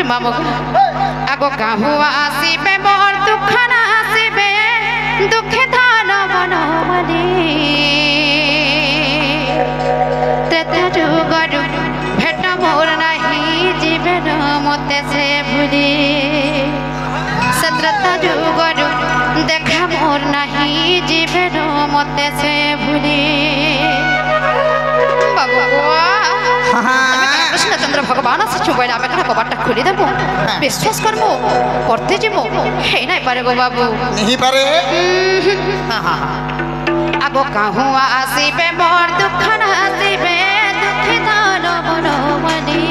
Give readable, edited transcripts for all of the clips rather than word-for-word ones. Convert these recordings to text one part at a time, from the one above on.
मामू आगो काहू आसीबे मोर दुख ना आसीबे दुखे धान मन मनी त्रेता जुगरु भेट मोर नाही जीवन मते से भूली त्रेता जुगरु देखा मोर नाही जीवन मते से भूली बाबू कृष्णचंद्र भगवान आसु बोले आम कौन कबाटा खोली देबू विश्वास करमु करते जीमु हे नहीं पारे गो बाबू नहीं पारे आगो काहू आसीबे मोर दुख ना आसीबे दुखी दान मन मनी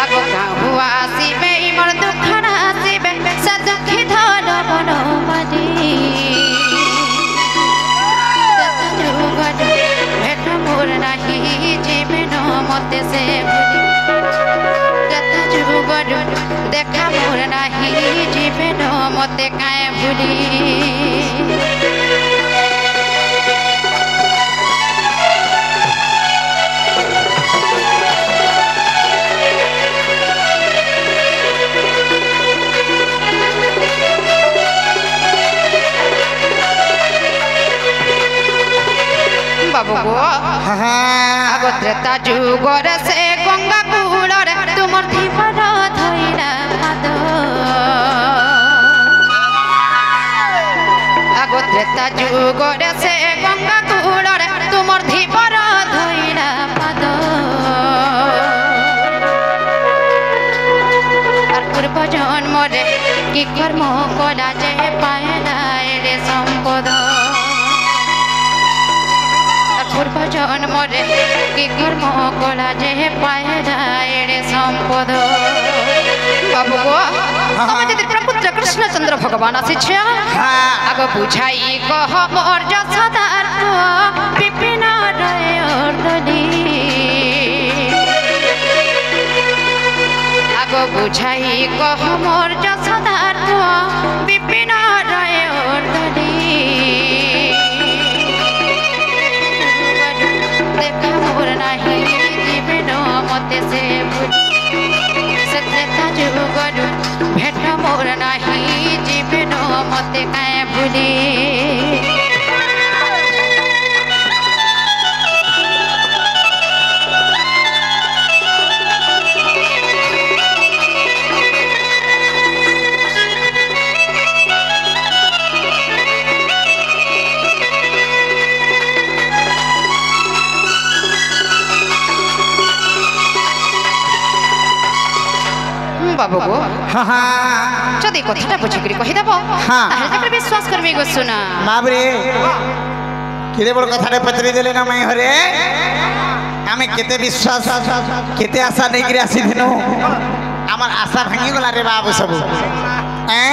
आगो काहू आसीबे मोर दुख ना आसीबे से दुखी दान मन मनी भेट मोर नाही जीवन मते से भूली देखा मोर नाही जीवन मते काए भूली बाबू गो आगो त्रेता जुगर से गंगा कूलर तुमर धीपर धइला हाथ आगो त्रेता जुगर से गंगा कूलर तुमर धीपर धइला हाथ और पूर्व जन्म रे की कर्म कला जे पायला रे संपद पूर्व जन्म रे कि कर्म कला जे पायला रे संपद बाबू गो तुम यदि प्रपुत्र कृष्णचंद्र भगवान आसी आग बुझाई कह मोर जसदार विपिन रयली आग बुझाई कह मोर जसदार विपिन रयली देखा मोर नाही जीवन मते से भूली त्रेता जुगरु भेट मोर नाही जीवन मते काए भूली बाबू गो जदि कथाटा बुझिकरी कहिदेब ताहे विश्वास करबे गो सुना बाबरे केते बड़ कथाटे पचरी देले ना मैं हरे आमे केते विश्वास केते आशा नै गिरे आसी दिनो हमर आशा भांगी गला रे बाबू सब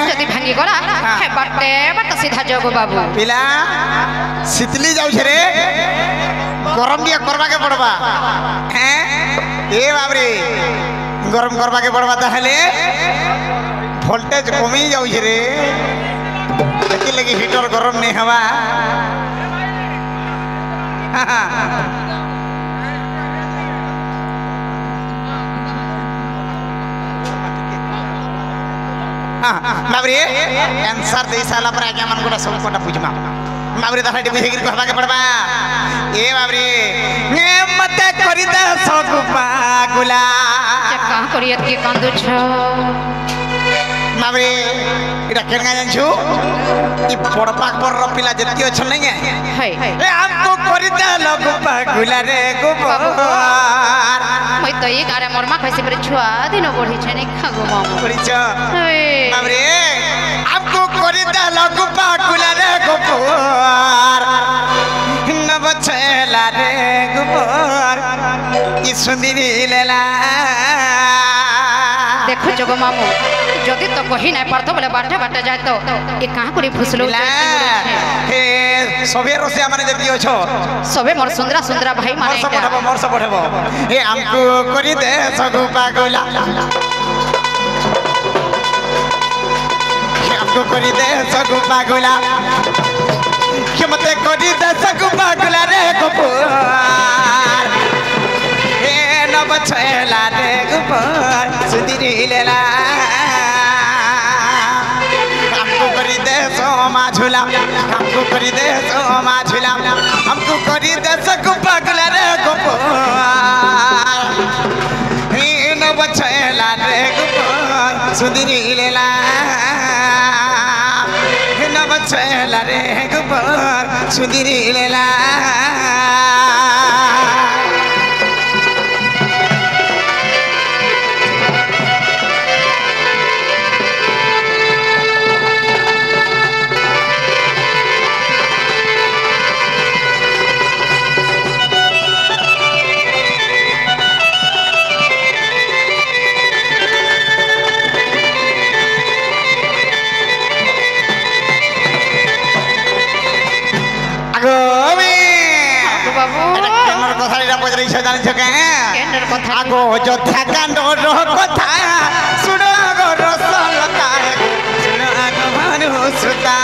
जदि भांगी गला हे बाटे बाटे सीधा जगो बाबू पिला शीतली जाउ छे रे गरम दिया करबा के पड़बा हैं ए बाबरे गरम करवा के पड़वा ताहले वोल्टेज कमी जाऊ रे लेकिन लगी हीटर गरम नहीं हवा बाबरे आंसर दे साला पर आगे मन को सब कोटा पूछमा बाबरे ताहले टिपे हेगिर कहबा के पड़बा ए बाबरे ने मत करि द सब पागुला कहाँ करियत के कांदु छ बाबरे इटा केनगा जानछु ई पड़पाक पर पिला जति अछ नै है ए हमको करि द लगु पागुला रे गोबर मई त ई गारे मोर मा कैसे पर छुआ दिन बढी छ नै खागो मामु बढी छ बाबरे हमको करि द लगु पागुला रे गोबर न बछला रे गोबर ई सुंदरी लेला देखो जगो मामू जदि तो कही ना पड़तो बोले बाटे बाटे जाए तो ये कहां करी फुसलो हे सबे रसिया माने जति अछो सबे मोर सुंदरा सुंदरा भाई माने मोर सब पठबो हे हमको करी दे सगु पागला हे हमको करी दे सगु पागला के मते करी दे सगु पागला रे गोपाल हे न नब छेला रे गोपाल सुधीरेला हमको करी दे सोमा झूला हमको करी दे सोमा झूला हमको करी दे सकू पगला रे गोपाल नब छेला रे गोपाल सुधीरेला नब छेला रे गोपाल सुधीरेला আগো যোদ্ধা কাণ্ডর কথা শুণ গো রসলতা শুণ গো মানুষতা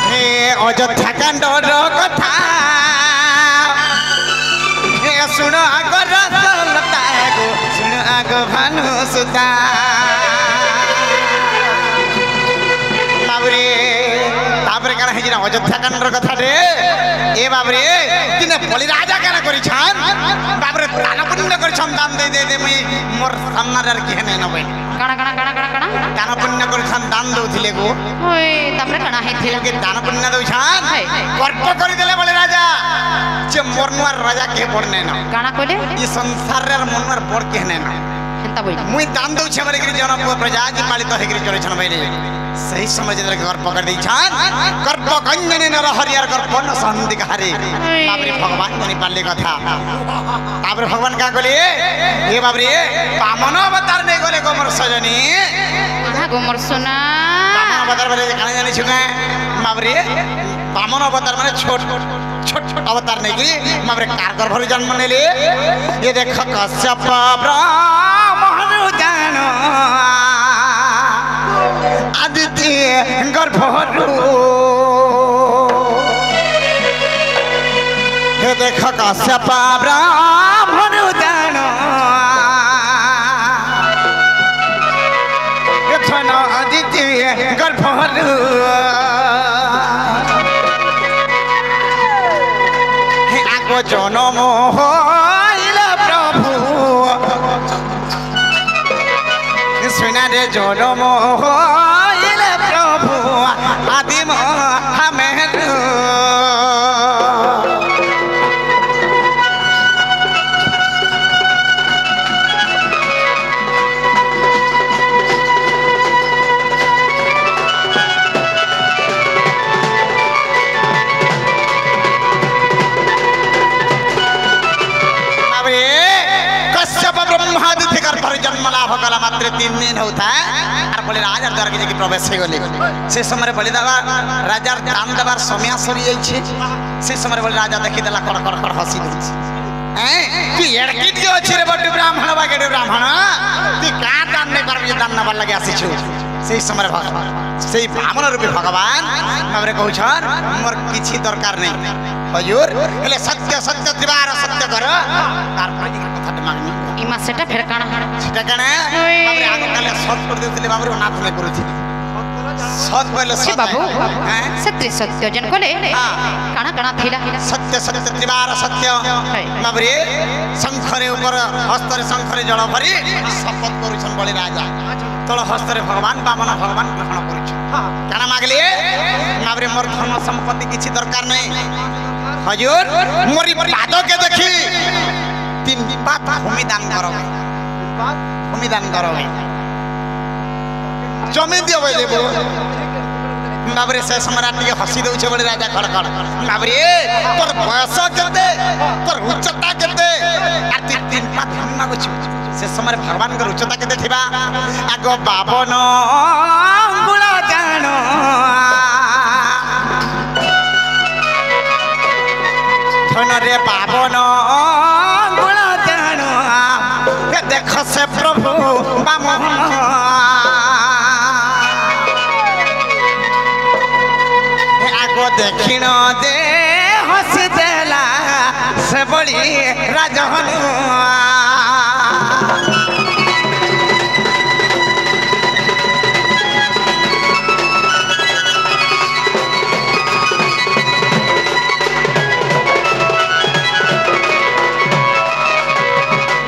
হে অযোধ্যা কাণ্ডর কথা হে শুণ গো রসলতা গো শুণ গো মানুষতা অযোধ্যা কাণ্ডর কথা রে এ বাবরে দিনে বলি রাজা কেন করিছান বাবরে দান পুণ্য করিছান দান দে দে দে মুই মোর সামনারে আর কেনে নবে কানা কানা কানা কানা কানা দান পুণ্য করিছান দান দউছিলে গো ওই তারপরে কানা হেছিল কে দান পুণ্য দউছান গর্ব করি দেলে বলি রাজা যে মোর নুয়ার রাজা কে পড়নে না কানা কইলে ই সংসারের মনর বড় কেনে না হেনতা বই মুই দান দউছে বলে কি জনপুর প্রজা কি পালিত হেগিরি চলেছন বাইরে सही समझ जरा गर्व पकड़ दी छान गर्व गंजने नर हरियर गर्व न संदिक हरे बाबरे भगवान बनी पाले कथा बाबरे भगवान का कहले हे बाबरे बामन अवतार ने गले गोमर सजनी हा गोमर सोना बामन अवतार बले काने जानि छुगा बाबरे बामन अवतार माने छोट छोट छोट अवतार नहीं की बाबरे कार गर्भ जन्म नेले ये देख कश्यप ब्राह्मण जानो आदित्य गर्भरू हे देख कश्यप ब्राह्मण जानो एथन आदित्य गर्भरू हे आगो जनम होइल प्रभु सुना रे जनम होइल प्रभु आदिम हमें जन्म लाभ कला मात्र 3 दिन होता और बोले राजा द्वार के प्रवेश हो गले से समय बोले दादा राजा दान देवार समय सरी जाई छे से समय बोले राजा देखि देला कड़ कड़ कड़ हसी दे हैं तू एड़की जो अछि रे बड ब्राह्मण बागे ब्राह्मण तू का दान नहीं करबे दान नबार लगे आसी छु से समय भगवान से ब्राह्मण रूपी भगवान हमरे कहू छन मोर किछि दरकार नहीं हजूर हेले सत्य सत्य त्रिवार सत्य कर तार पर कथा मांगनी इमा सेटा फेर काना सेटा काना बाबरे आगो काले सत कर देउतले बाबरे नाथ में करूथि सत बोले सत बाबू सत्य सत्य जन कोले काना काना थिला सत्य सत्य त्रिवार सत्य बाबरे शंखरे ऊपर हस्तरे शंखरे जल भरी शपथ करूछन बळी राजा तळ हस्तरे भगवान बामन भगवान ग्रहण करूछ काना मागले बाबरे मोर धन संपत्ति किछि दरकार नहीं हजूर मोरी पाद के देखी 3 बात भूमि दान करो भूमि दान करो जमीन दियो बोले बो बाबरे से सम्राट के हसी दउछे बोले राजा खड़ खड़ बाबरे तोर बयस केते तोर उच्चता केते आ 3 बात भूमि मागु से समय भगवान के उच्चता केते थिबा आगो 52 अंगुल जानो धन रे 52 अंगुल जानो देख से प्रभु बामन आगो देखिण दे हसी देला से बड़ी राजहनुआ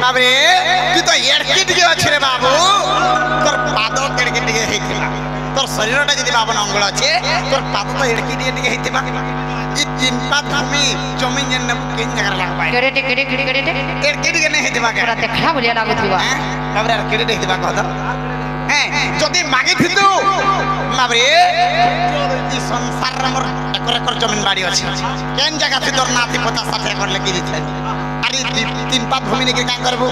बाबरे तू तो एड़की टिके अच्छे रे बाबू तोर पाद केड़के टिके हेतिबा तोर शरीरटा जदि बाबन अंगल अच्छे तोर पाद तो एड़की टिके हेतिबा ई चिंता भूमि जमीन जन केन जगह लागबा केड़े एड़की टिके नहीं हेतिबा के देखा बोलिया लागुथिबा बाबरे केड़े हेतिबा कह दो हैं जदि मागी थितु बाबरे ई संसार रे मोर एकर जमीन बाड़ी अछि केन जगह थी तोर नाती 50-60 एकर लगी दिथले तीन पात भूमि ने क्या करबो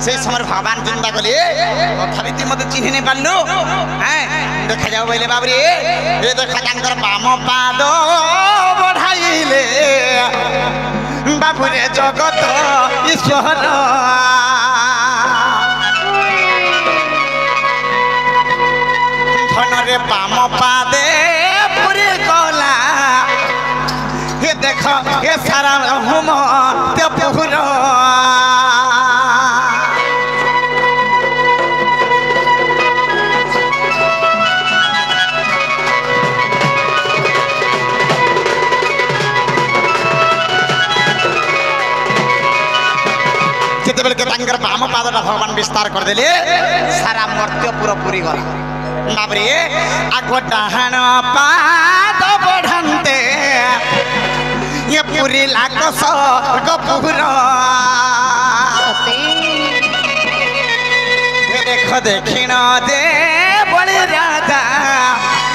से समय भगवान चिंता कले तथापि तू मते चिन्ह नहीं पालनु हैं देखा जाओ बोले बाबरे ए देखा कांकर बाम पाद बढ़ाइले बाबुरे जगत ईश्वर धन रे बाम पादे पुरे कला ये देखो ये सारा हुम ते पुर जिते बेले के तांकर बाम पादटा भगवान विस्तार कर देले सारा मर्त्य पूरा पूरी गला बाबरे आगो डाहन पाद बढ़ंते ये पूरी लाको स्वर्ग पूरा देखो देखिण दे बड़े राजा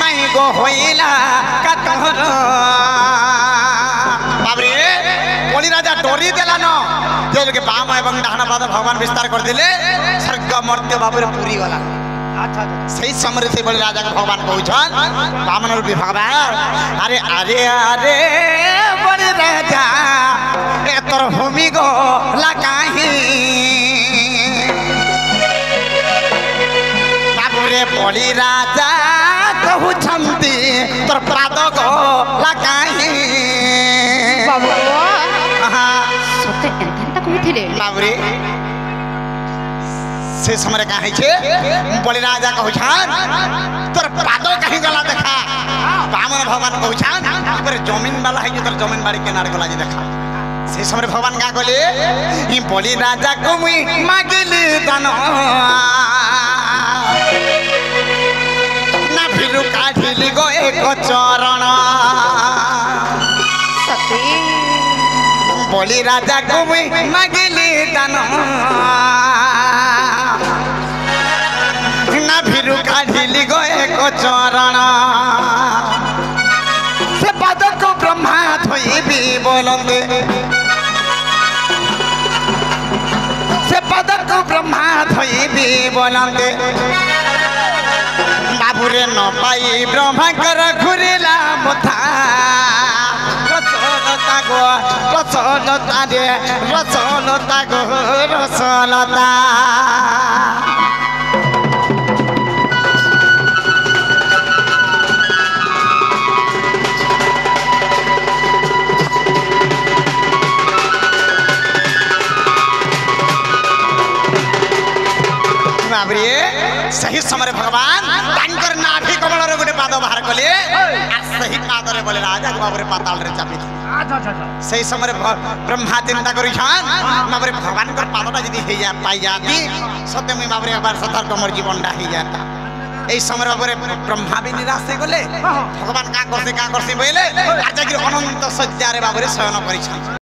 माई गो होइला कातहर बाबरे बड़ी राजा डोरी देला न जेल के बाम एवं डाहन पाद भगवान विस्तार कर दिले स्वर्ग मर्त्य बाबरे पूरी गला सही समय से बड़े राजा को भगवान पहुँचन बामन रूपी भगवान अरे अरे अरे बड़े राजा ए तोर भूमि गो लगाही बाबूरे बड़ी राजा कहू छंती तोर पाद गो लगाही बाबू हाँ सते एंतन तक उठिले बाबूरे से समय कहे छे बलि राजा कहछान तोर पादो कहीं गला देखा बामन भगवान कहछान पर जमीन वाला है तोर जमीन बाड़ी किनारे गला जी देखा से समय भगवान का कहले ई बलि राजा को मुई मागिली दान ना फिरु काढिली गो एक चरण सते बलि राजा को मुई मागिली दान ना फिरु काढिली गो एक चरण से पद को ब्रह्मा थोइबी बोलंदे से पद को ब्रह्मा थोइबी बोलंदे बाबूरे न पाई ब्रह्मा कर घुरिला मुथा रसलता गो रसलता रे रसलता गो रसलता सही समय भगवान तांकर नाभि कमल रे गोटे पाद बाहर कले आ सही पाद रे बोले राजा बाबरे पाताल रे चापी सही समय ब्रह्मा चिंता करी छान बाबरे भगवान कर पादटा जदी हे जा पाई जाती सत्य में बाबरे एक बार सतर कमर जीवनटा हे जाता এই সময় বাবরে ব্রহ্মা বি নিরাশ হয়ে গলে ভগবান কা করছে বলে আর যাকি অনন্ত সজ্জারে বাবরে শয়ন করিছন